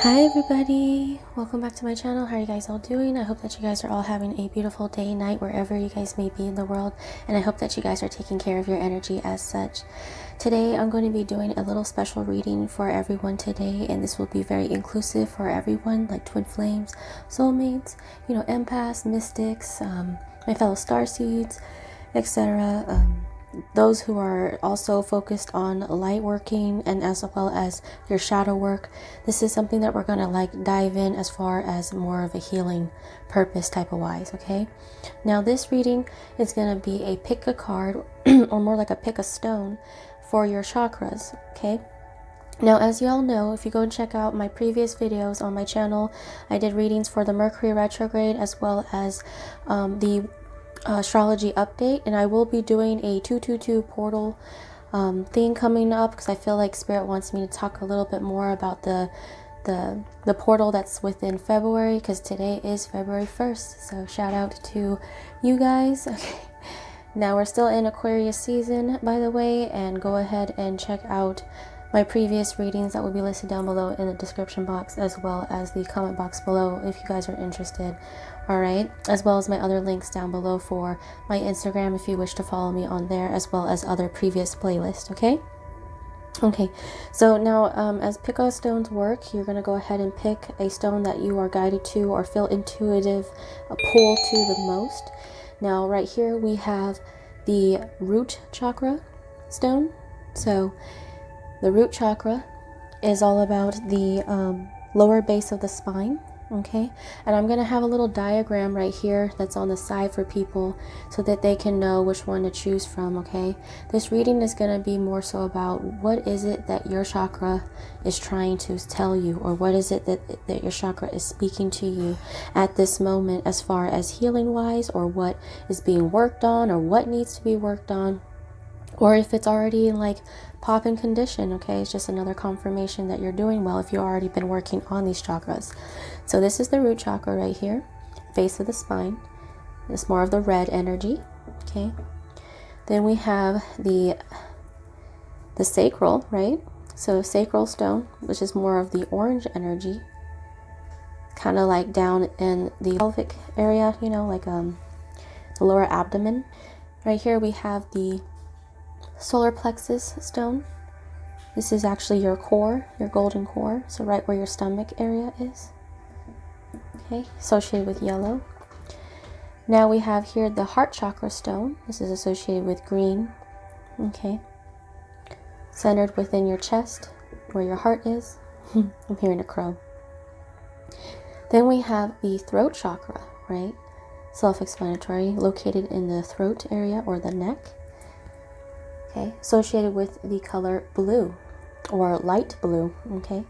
Hi everybody, welcome back to my channel. How are you guys all doing? I hope that you guys are all having a beautiful day, night, wherever you guys may be in the world, and I hope that you guys are taking care of your energy as such. Today I'm going to be doing a little special reading for everyone today, and this will be very inclusive for everyone, like twin flames, soulmates, empaths, mystics, my fellow starseeds, etc. Those who are also focused on light working and as well as your shadow work. This is something that we're going to dive in as far as more of a healing purpose type of wise. Okay, now this reading is going to be a pick a card or more like a pick a stone for your chakras. Okay, now as you all know, if you go and check out my previous videos on my channel, I did readings for the Mercury retrograde as well as the astrology update, and I will be doing a 222 portal thing coming up because I feel like Spirit wants me to talk a little bit more about the portal that's within February, because today is February 1st. So shout out to you guys. Okay, now we're still in Aquarius season, by the way, and go ahead and check out my previous readings that will be listed down below in the description box as well as the comment box below if you guys are interested. Alright, as well as my other links down below for my Instagram if you wish to follow me on there, as well as other previous playlists. Okay, so now as pick-a stones work, you're going to go ahead and pick a stone that you are guided to or feel intuitive pull to the most. Now right here we have the root chakra stone. So the root chakra is all about the lower base of the spine. Okay, and I'm going to have a little diagram right here that's on the side for people so that they can know which one to choose from. Okay, this reading is going to be more so about what is it that your chakra is trying to tell you, or what is it that your chakra is speaking to you at this moment as far as healing wise, or what is being worked on, or what needs to be worked on, or if it's already in pop-in condition. Okay, it's just another confirmation that you're doing well if you've already been working on these chakras. So this is the root chakra right here, base of the spine. It's more of the red energy. Okay, then we have the sacral, right? So sacral stone, which is more of the orange energy, kind of like down in the pelvic area, the lower abdomen. Right here we have the solar plexus stone. This is actually your core, your golden core, so right where your stomach area is. Okay, associated with yellow. Now we have here the heart chakra stone. This is associated with green. Okay, centered within your chest where your heart is. I'm hearing a crow. Then we have the throat chakra, right? Self-explanatory, located in the throat area or the neck. Okay, associated with the color blue or light blue. Okay,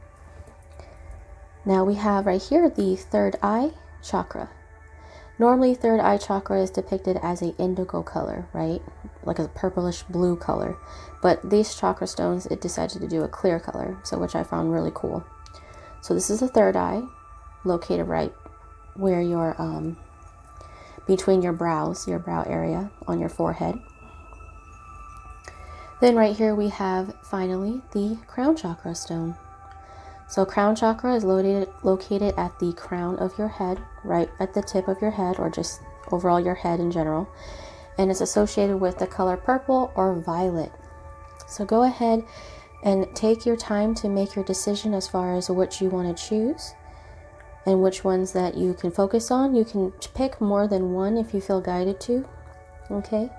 now we have right here the third eye chakra. Normally third eye chakra is depicted as a indigo color, right? Like a purplish blue color, but these chakra stones, it decided to do a clear color, so which I found really cool. So this is the third eye, located right where your between your brows, your brow area on your forehead. Then right here we have finally the crown chakra stone. So crown chakra is located at the crown of your head, right at the tip of your head, or just overall your head in general. And it's associated with the color purple or violet. So go ahead and take your time to make your decision as far as which you want to choose and which ones that you can focus on. You can pick more than one if you feel guided to. Okay,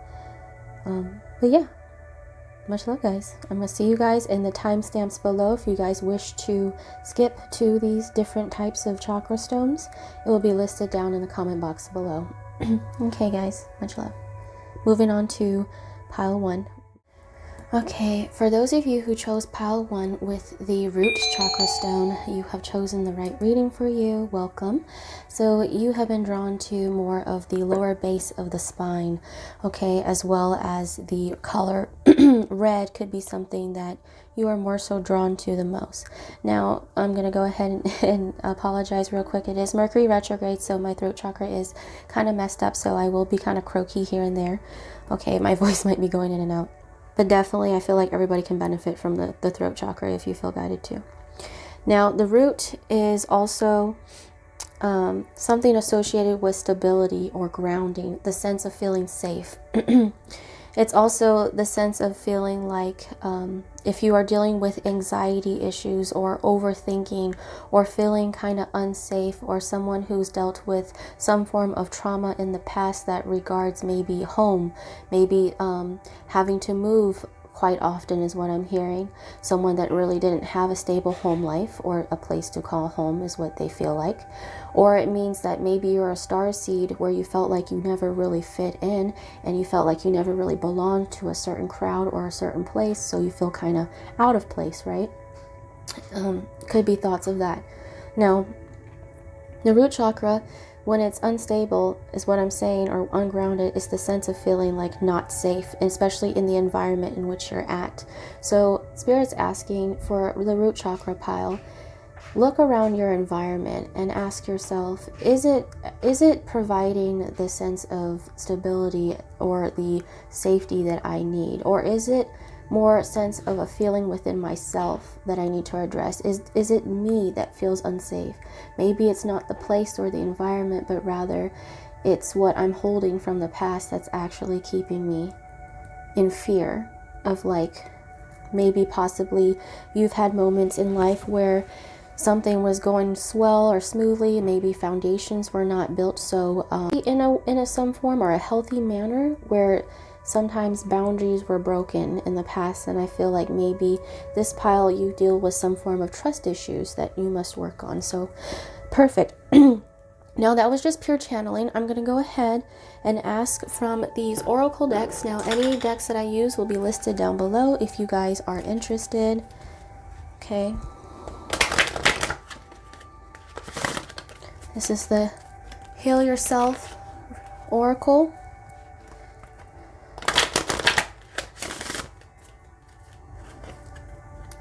but yeah. Much love, guys. I'm going to see you guys in the timestamps below. If you guys wish to skip to these different types of chakra stones, it will be listed down in the comment box below. Okay, guys. Much love. Moving on to pile 1. Okay, for those of you who chose pile 1 with the root chakra stone, you have chosen the right reading for you. Welcome. So you have been drawn to more of the lower base of the spine, okay, as well as the color red could be something that you are more so drawn to the most. Now, I'm going to go ahead and apologize real quick. It is Mercury retrograde, so my throat chakra is kind of messed up, so I will be kind of croaky here and there. Okay, my voice might be going in and out. But definitely, I feel like everybody can benefit from the throat chakra if you feel guided to. Now, the root is also something associated with stability or grounding, the sense of feeling safe. It's also the sense of feeling like if you are dealing with anxiety issues or overthinking or feeling kind of unsafe, or someone who's dealt with some form of trauma in the past that regards maybe home, maybe having to move quite often is what I'm hearing. Someone that really didn't have a stable home life or a place to call home is what they feel like. Or it means that maybe you're a starseed where you felt like you never really fit in and you felt like you never really belonged to a certain crowd or a certain place, so you feel kind of out of place, right? Could be thoughts of that. Now, the root chakra, when it's unstable, is what I'm saying, or ungrounded, is the sense of feeling like not safe, especially in the environment in which you're at. So Spirit's asking for the root chakra pile, look around your environment and ask yourself, is it providing the sense of stability or the safety that I need? Or is it more sense of a feeling within myself that I need to address? Is it me that feels unsafe? Maybe it's not the place or the environment, but rather it's what I'm holding from the past that's actually keeping me in fear of, like, maybe possibly you've had moments in life where something was going swell or smoothly, and maybe foundations were not built so in a some form or a healthy manner, where sometimes boundaries were broken in the past. And I feel like maybe this pile, you deal with some form of trust issues that you must work on. So perfect. Now that was just pure channeling. I'm going to go ahead and ask from these oracle decks. Now any decks that I use will be listed down below if you guys are interested. Okay. This is the Heal Yourself Oracle.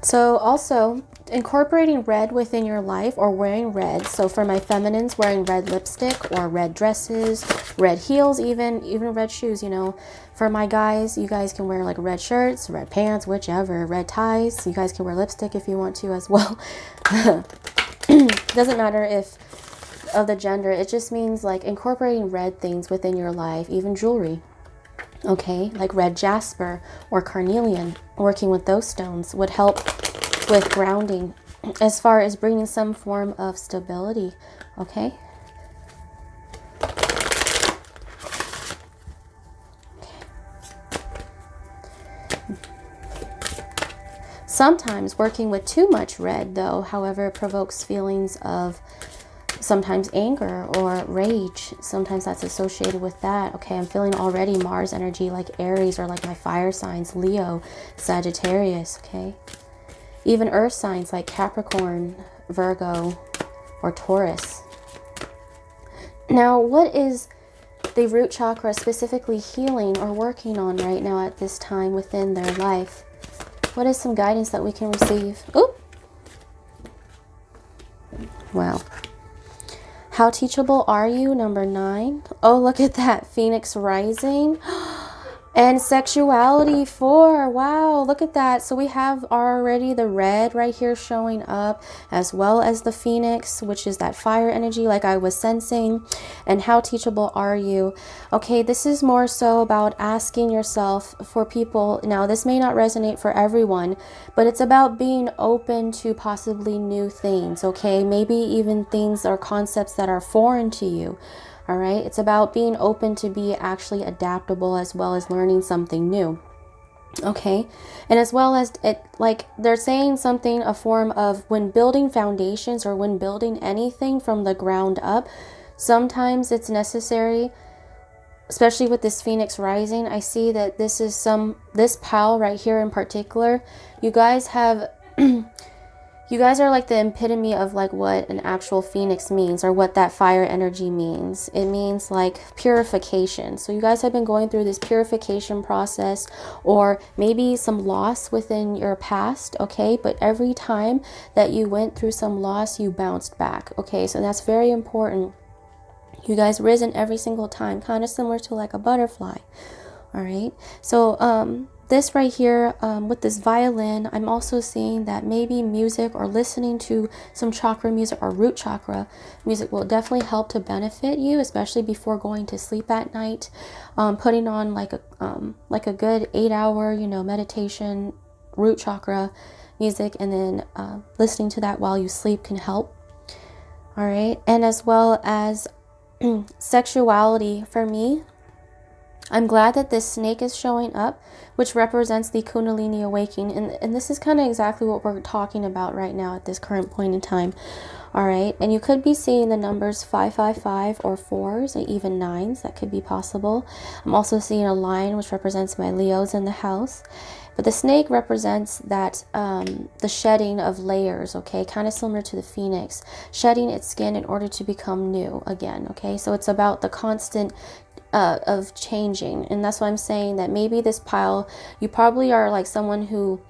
So also incorporating red within your life, or wearing red. So for my feminines, wearing red lipstick or red dresses, red heels, even red shoes, you know. For my guys, you guys can wear like red shirts, red pants, whichever, red ties. You guys can wear lipstick if you want to as well. Doesn't matter if of the gender. It just means like incorporating red things within your life, even jewelry. Okay, like red jasper or carnelian, working with those stones would help with grounding as far as bringing some form of stability. Okay. Sometimes working with too much red, though, however, provokes feelings of sometimes anger or rage. Sometimes that's associated with that. Okay, I'm feeling already Mars energy, like Aries, or like my fire signs, Leo, Sagittarius. Okay, even earth signs like Capricorn, Virgo, or Taurus. Now, what is the root chakra specifically healing or working on right now at this time within their life? What is some guidance that we can receive? Oop. Wow. How teachable are you? Number 9. Oh, look at that. Phoenix rising. And sexuality 4. Wow, look at that. So we have already the red right here showing up, as well as the phoenix, which is that fire energy like I was sensing. And how teachable are you? Okay, this is more so about asking yourself for people. Now, this may not resonate for everyone, but it's about being open to possibly new things, okay? Maybe even things or concepts that are foreign to you. All right, it's about being open to be actually adaptable, as well as learning something new. Okay, and as well as it, like they're saying something, a form of when building foundations or when building anything from the ground up, sometimes it's necessary, especially with this Phoenix rising. I see that this is this pile right here in particular, you guys have you guys are like the epitome of like what an actual phoenix means, or what that fire energy means. It means like purification. So you guys have been going through this purification process, or maybe some loss within your past, okay? But every time that you went through some loss, you bounced back, okay? So that's very important. You guys risen every single time, kind of similar to like a butterfly, all right? So this right here, with this violin, I'm also seeing that maybe music or listening to some chakra music or root chakra music will definitely help to benefit you, especially before going to sleep at night. Putting on like a good 8-hour, you know, meditation, root chakra music, and then listening to that while you sleep can help. All right. And as well as sexuality, for me, I'm glad that this snake is showing up, which represents the Kundalini awakening. And this is kind of exactly what we're talking about right now at this current point in time. All right. And you could be seeing the numbers 555 or 4s or even 9s. That could be possible. I'm also seeing a lion, which represents my Leos in the house. But the snake represents that the shedding of layers, okay? Kind of similar to the phoenix, shedding its skin in order to become new again, okay? So it's about the constant of changing. And that's why I'm saying that maybe this pile, you probably are like someone who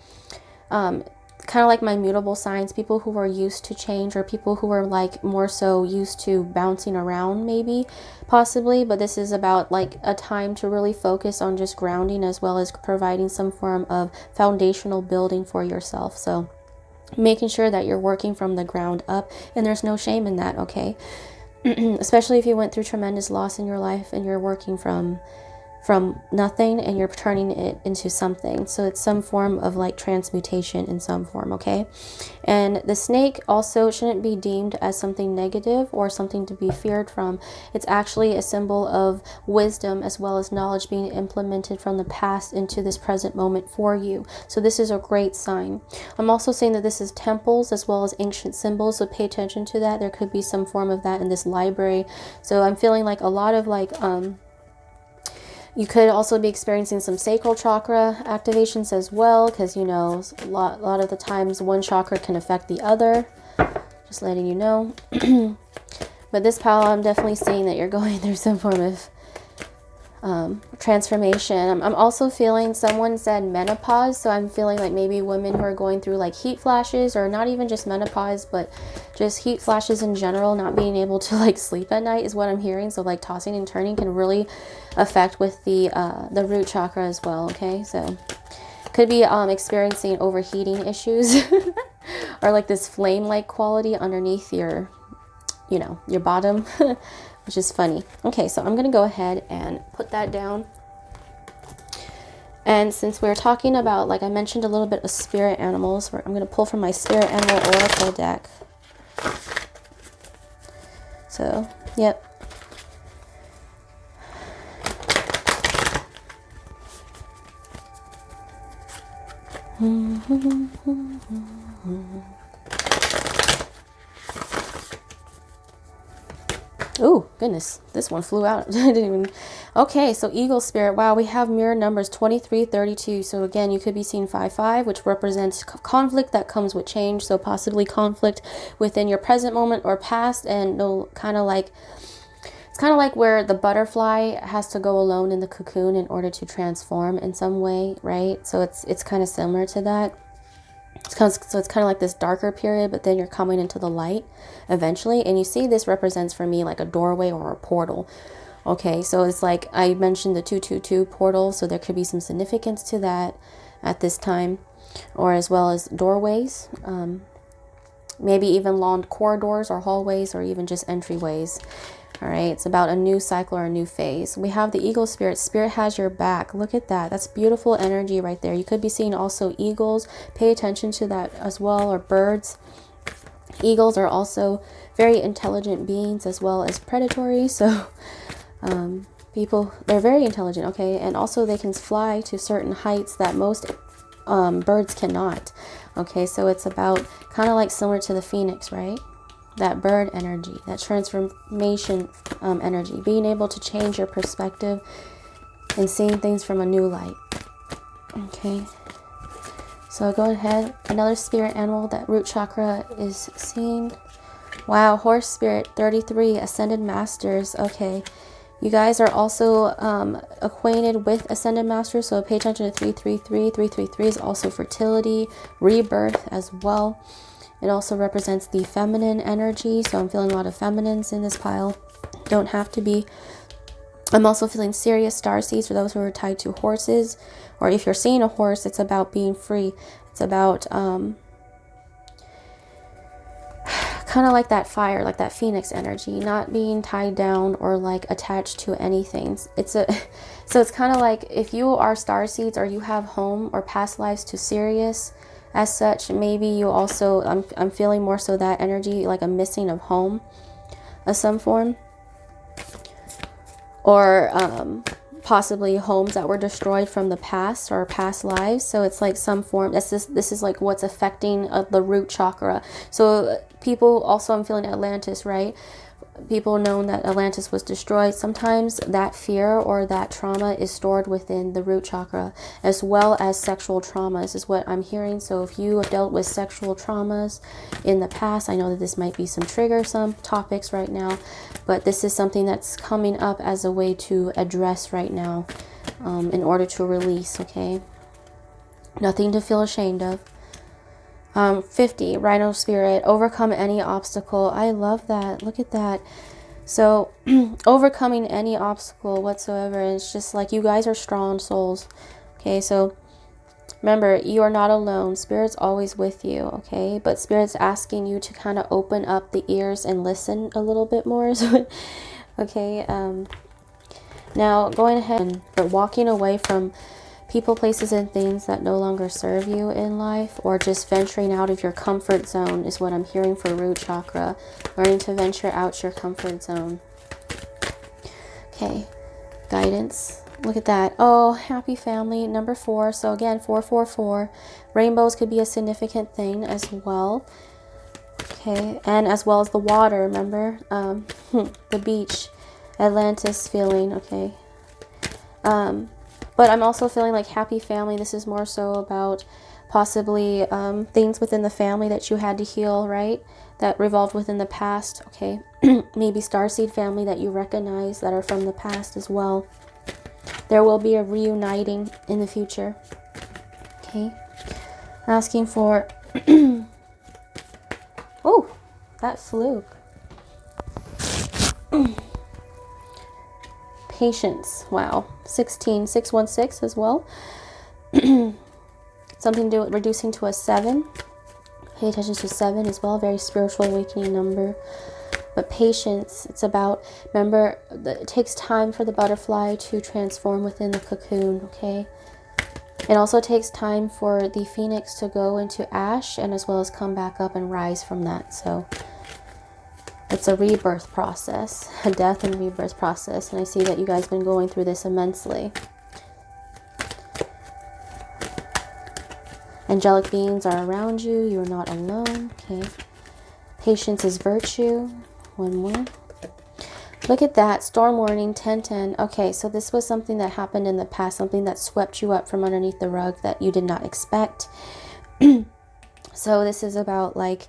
kind of like my mutable signs, people who are used to change, or people who are like more so used to bouncing around, maybe, possibly. But this is about like a time to really focus on just grounding, as well as providing some form of foundational building for yourself. So making sure that you're working from the ground up, and there's no shame in that, okay? Especially if you went through tremendous loss in your life and you're working from nothing and you're turning it into something. So it's some form of like transmutation in some form, okay? And the snake also shouldn't be deemed as something negative or something to be feared from. It's actually a symbol of wisdom, as well as knowledge being implemented from the past into this present moment for you. So this is a great sign. I'm also saying that this is temples as well as ancient symbols, so pay attention to that. There could be some form of that in this library. So I'm feeling like a lot of like you could also be experiencing some sacral chakra activations as well, because, you know, a lot of the times one chakra can affect the other. Just letting you know. But this pile, I'm definitely seeing that you're going through some form of transformation. I'm also feeling, someone said menopause, so I'm feeling like maybe women who are going through like heat flashes, or not even just menopause, but just heat flashes in general, not being able to like sleep at night is what I'm hearing. So like tossing and turning can really affect with the root chakra as well, okay? So could be experiencing overheating issues or like this flame-like quality underneath your, you know, your bottom, which is funny. Okay, so I'm going to go ahead and put that down. And since we're talking about, like I mentioned a little bit of spirit animals, I'm going to pull from my spirit animal oracle deck. So, yep. Oh, goodness. This one flew out. I didn't even... Okay, so Eagle Spirit. Wow, we have mirror numbers 23, 32. So again, you could be seeing 5-5, which represents conflict that comes with change. So possibly conflict within your present moment or past. And no, kind of like... It's kind of like where the butterfly has to go alone in the cocoon in order to transform in some way, right? So it's kind of similar to that. So it's kind of like this darker period, but then you're coming into the light eventually. And you see this represents for me like a doorway or a portal. Okay, so it's like I mentioned the 222 portal, so there could be some significance to that at this time, or as well as doorways, maybe even long corridors or hallways, or even just entryways. All right, it's about a new cycle or a new phase. We have the Eagle Spirit. Spirit has your back. Look at that. That's beautiful energy right there. You could be seeing also eagles. Pay attention to that as well, or birds. Eagles are also very intelligent beings as well as predatory. So people, they're very intelligent, okay? And also they can fly to certain heights that most birds cannot. Okay, so it's about kind of like similar to the phoenix, right? That bird energy, that transformation energy, being able to change your perspective and seeing things from a new light. Okay, so go ahead. Another spirit animal that root chakra is seeing. Wow, horse spirit 33, ascended masters. Okay, you guys are also acquainted with ascended masters, so pay attention to 333. 333 is also fertility, rebirth as well. It also represents the feminine energy, so I'm feeling a lot of feminines in this pile. Don't have to be. I'm also feeling serious starseeds for those who are tied to horses, or if you're seeing a horse, it's about being free. It's about kind of like that fire, like that phoenix energy, not being tied down or like attached to anything. So it's kind of like if you are starseeds or you have home or past lives to Sirius as such, maybe you also, I'm feeling more so that energy, like a missing of home of some form, or possibly homes that were destroyed from the past or past lives. So it's like some form, this is like what's affecting the root chakra. So people also, I'm feeling Atlantis, right? People know that Atlantis was destroyed. Sometimes that fear or that trauma is stored within the root chakra, as well as sexual traumas is what I'm hearing. So if you have dealt with sexual traumas in the past, I know that this might be some some topics right now, but this is something that's coming up as a way to address right now, in order to release. Okay, nothing to feel ashamed of. 50, Rhino Spirit, overcome any obstacle. I love that. Look at that. So overcoming any obstacle whatsoever. It's just like you guys are strong souls. Okay, so remember, you are not alone. Spirit's always with you. Okay, but Spirit's asking you to kind of open up the ears and listen a little bit more. Okay, now going ahead, but walking away from people, places, and things that no longer serve you in life, or just venturing out of your comfort zone is what I'm hearing for root chakra. Learning to venture out your comfort zone. Okay, guidance. Look at that. Oh, happy family, number 4. So again, 444. Rainbows could be a significant thing as well. Okay, and as well as the water, remember? The beach, Atlantis feeling, okay. But I'm also feeling like happy family. This is more so about possibly things within the family that you had to heal, right? That revolved within the past, okay? Maybe starseed family that you recognize that are from the past as well. There will be a reuniting in the future, okay? Asking for... Oh, that fluke. Patience. Wow. 616 as well. Something to do with reducing to a 7. Pay attention to 7 as well. Very spiritual awakening number. But patience, it's about, remember, it takes time for the butterfly to transform within the cocoon, okay? It also takes time for the phoenix to go into ash and as well as come back up and rise from that. So it's a rebirth process, a death and rebirth process. And I see that you guys have been going through this immensely. Angelic beings are around you. You are not alone. Okay. Patience is virtue. One more. Look at that. Storm warning, 1010. Okay, so this was something that happened in the past. Something that swept you up from underneath the rug that you did not expect. So this is about like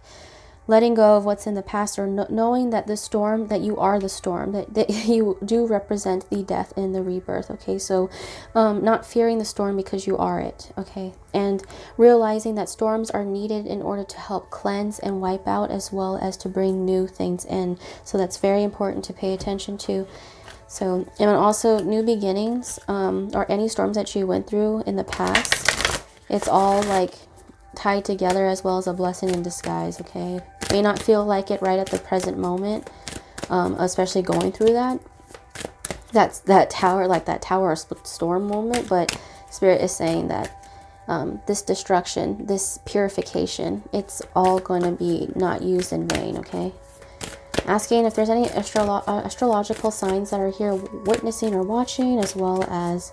letting go of what's in the past, or knowing that the storm, that you are the storm, that you do represent the death and the rebirth. Okay, so not fearing the storm because you are it. Okay, and realizing that storms are needed in order to help cleanse and wipe out, as well as to bring new things in. So that's very important to pay attention to. So, and also new beginnings, or any storms that you went through in the past, it's all like tied together, as well as a blessing in disguise. Okay, may not feel like it right at the present moment, especially going through that tower, like that tower storm moment, but Spirit is saying that this destruction, this purification, it's all going to be not used in vain. Okay, asking if there's any astrological signs that are here witnessing or watching, as well as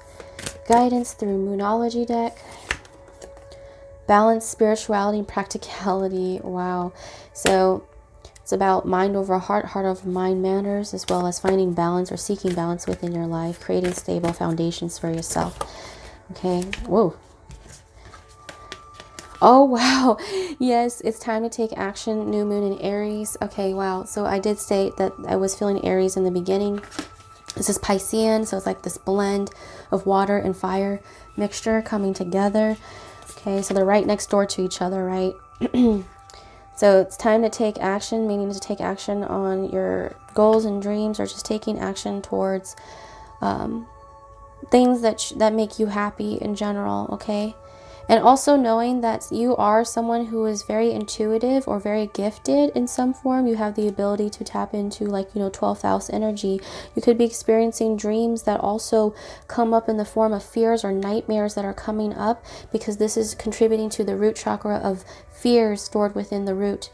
guidance through Moonology deck. Balance, spirituality, and practicality. Wow. So it's about mind over heart, heart over mind manners, as well as finding balance or seeking balance within your life, creating stable foundations for yourself. Okay. Whoa. Oh, wow. Yes, it's time to take action. New moon in Aries. Okay, wow. So I did state that I was feeling Aries in the beginning. This is Piscean, so it's like this blend of water and fire mixture coming together. Okay, so they're right next door to each other, right? So it's time to take action, meaning to take action on your goals and dreams, or just taking action towards things that make you happy in general, okay? And also knowing that you are someone who is very intuitive or very gifted in some form. You have the ability to tap into, like, 12th house energy. You could be experiencing dreams that also come up in the form of fears or nightmares that are coming up, because this is contributing to the root chakra of fears stored within the root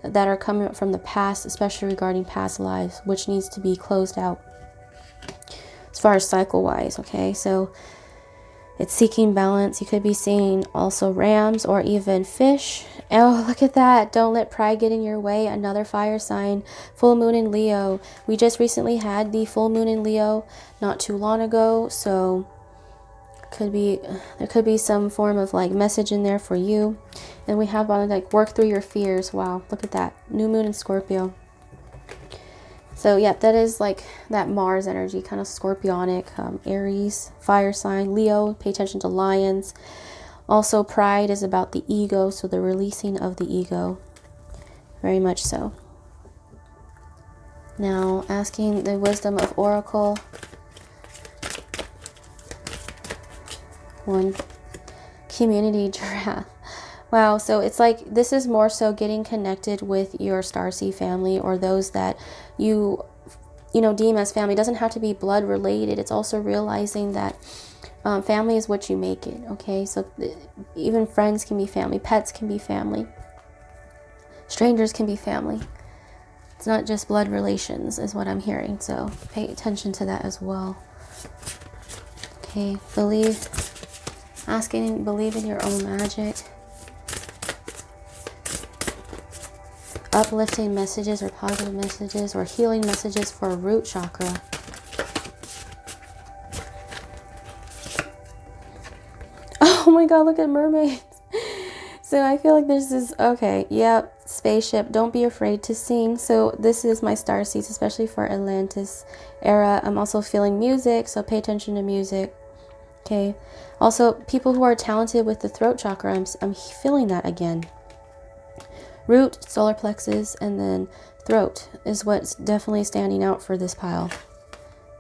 that are coming up from the past, especially regarding past lives, which needs to be closed out as far as cycle wise, okay? So it's seeking balance. You could be seeing also rams or even fish. Oh, look at that. Don't let pride get in your way. Another fire sign. Full moon in Leo. We just recently had the full moon in Leo not too long ago. So there could be some form of like message in there for you. And we have on like work through your fears. Wow, look at that. New moon in Scorpio. So yeah, that is like that Mars energy, kind of scorpionic, Aries, fire sign, Leo, pay attention to lions. Also, pride is about the ego, so the releasing of the ego, very much so. Now, asking the wisdom of Oracle. One, community giraffe. Wow, so it's like this is more so getting connected with your Starseed family, or those that you deem as family. It doesn't have to be blood related. It's also realizing that family is what you make it, okay? So even friends can be family, pets can be family, strangers can be family. It's not just blood relations is what I'm hearing, so pay attention to that as well. Okay, believe in your own magic. Uplifting messages or positive messages or healing messages for root chakra. Oh my god, look at mermaids. So I feel like this is okay. Yep, spaceship. Don't be afraid to sing. So this is my star seeds, especially for Atlantis era. I'm also feeling music, so pay attention to music. Okay. Also, people who are talented with the throat chakra, I'm feeling that again. Root, solar plexus, and then throat is what's definitely standing out for this pile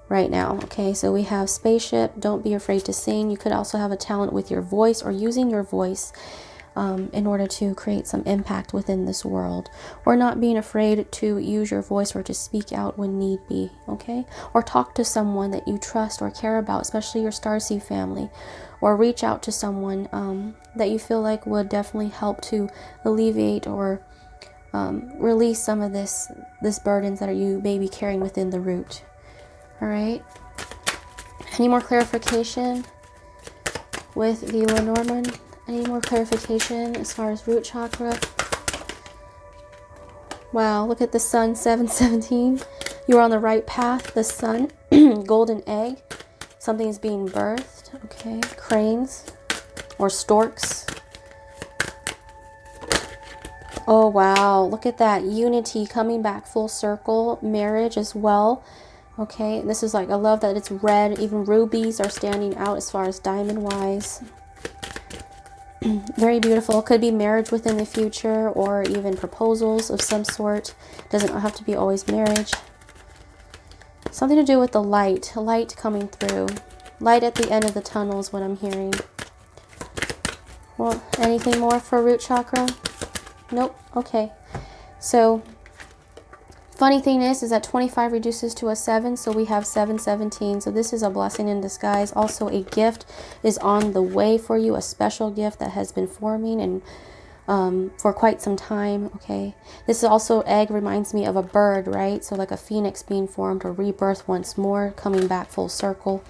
right now. Okay, so we have spaceship. Don't be afraid to sing. You could also have a talent with your voice or using your voice in order to create some impact within this world, or not being afraid to use your voice or to speak out when need be. Okay, or talk to someone that you trust or care about, especially your Starseed family, or reach out to someone that you feel like would definitely help to alleviate or release some of this burdens that you may be carrying within the root. All right. Any more clarification with the Lenormand? Any more clarification as far as root chakra? Wow, look at the sun, 717. You are on the right path. The sun, golden egg. Something is being birthed. Okay, cranes or storks. Oh, wow. Look at that. Unity coming back full circle. Marriage as well. Okay, this is like, I love that it's red. Even rubies are standing out as far as diamond wise. Very beautiful. Could be marriage within the future, or even proposals of some sort. Doesn't have to be always marriage. Something to do with the light coming through. Light at the end of the tunnel is what I'm hearing. Well, anything more for root chakra? Nope. Okay. So funny thing is that 25 reduces to a 7, so we have 717. So this is a blessing in disguise. Also, a gift is on the way for you, a special gift that has been forming and for quite some time. Okay, this is also, egg reminds me of a bird, right? So like a phoenix being formed or rebirth once more, coming back full circle.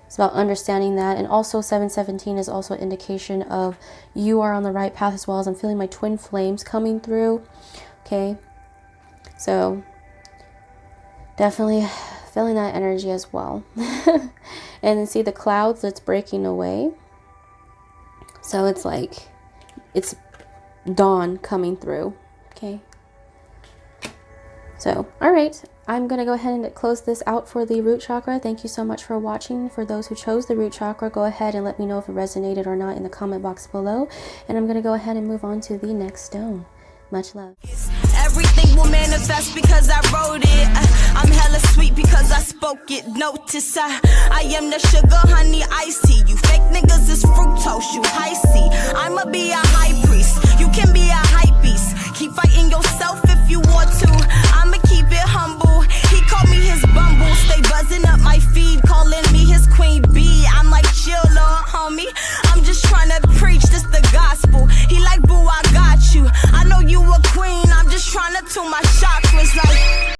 It's about understanding that. And also 717 is also an indication of you are on the right path, as well as I'm feeling my twin flames coming through. Okay, so definitely feeling that energy as well. And then see the clouds that's breaking away. So it's like it's dawn coming through. Okay, so all right, I'm gonna go ahead and close this out for the root chakra. Thank you so much for watching. For those who chose the root chakra, go ahead and let me know if it resonated or not in the comment box below, and I'm gonna go ahead and move on to the next stone. Much love. Everything will manifest because I wrote it. I'm hella hella sweet because I spoke it. Notice I am the sugar, honey, iced tea. You fake niggas is fructose, you high C. I'ma be a high priest, you can be a hype beast. Keep fighting yourself if you want to.